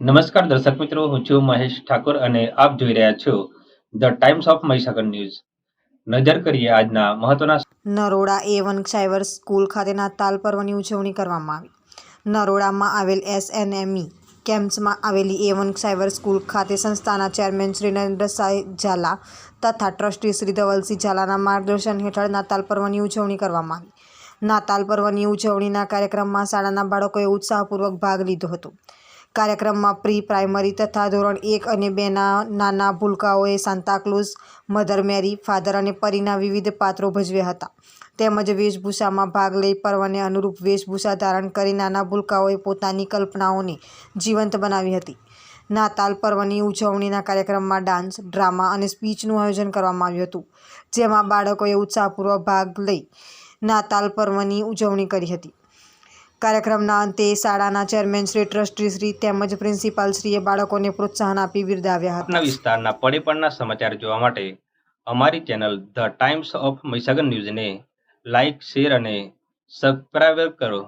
નમસ્કાર દર્શક મિત્રો, હું છું મહેશ ઠાકોર અને આપ જોઈ રહ્યા છો the Times of Mahisagar news. નજર કરીએ આજના મહત્વના. નરોડા A1 સાયબર સ્કૂલ ખાતે નાતાલ પર્વની ઉજવણી કરવામાં આવી. નરોડામાં આવેલ SNME કેમ્પસમાં આવેલી A1 સાયબર સ્કૂલ ખાતે સંસ્થાના ચેરમેન શ્રી નરેન્દ્રસાઈ ઝાલા તથા ટ્રસ્ટી શ્રી ધવલસિંહ ઝાલાના માર્ગદર્શન હેઠળ નાતાલ પર્વની ઉજવણી કરવામાં આવી. નાતાલ પર્વની ઉજવણીના કાર્યક્રમમાં શાળાના બાળકોએ ઉત્સાહપૂર્વક ભાગ લીધો હતો. કાર્યક્રમમાં પ્રી પ્રાઇમરી તથા ધોરણ 1 અને 2ના નાના ભૂલકાઓએ સાન્તાક્લોઝ, મધર મેરી, ફાધર અને પરીના વિવિધ પાત્રો ભજવ્યા હતા. તેમજ વેશભૂષામાં ભાગ લઈ પર્વને અનુરૂપ વેશભૂષા ધારણ કરી નાના ભૂલકાઓએ પોતાની કલ્પનાઓને જીવંત બનાવી હતી. નાતાલ પર્વની ઉજવણીના કાર્યક્રમમાં ડાન્સ, ડ્રામા અને સ્પીચનું આયોજન કરવામાં આવ્યું હતું, જેમાં બાળકોએ ઉત્સાહપૂર્વક ભાગ લઈ નાતાલ પર્વની ઉજવણી કરી હતી. કાર્યક્રમના અંતે શાળાના ચેરમેન શ્રી, ટ્રસ્ટી શ્રી તેમજ પ્રિન્સિપાલશ્રીએ બાળકોને પ્રોત્સાહન આપી બિરદાવ્યા હતા. આપના વિસ્તારના પડે સમાચાર જોવા માટે અમારી channel the Times of Mahisagar ન્યૂઝને લાઇક, શેર અને સબસ્ક્રાઇબ કરો.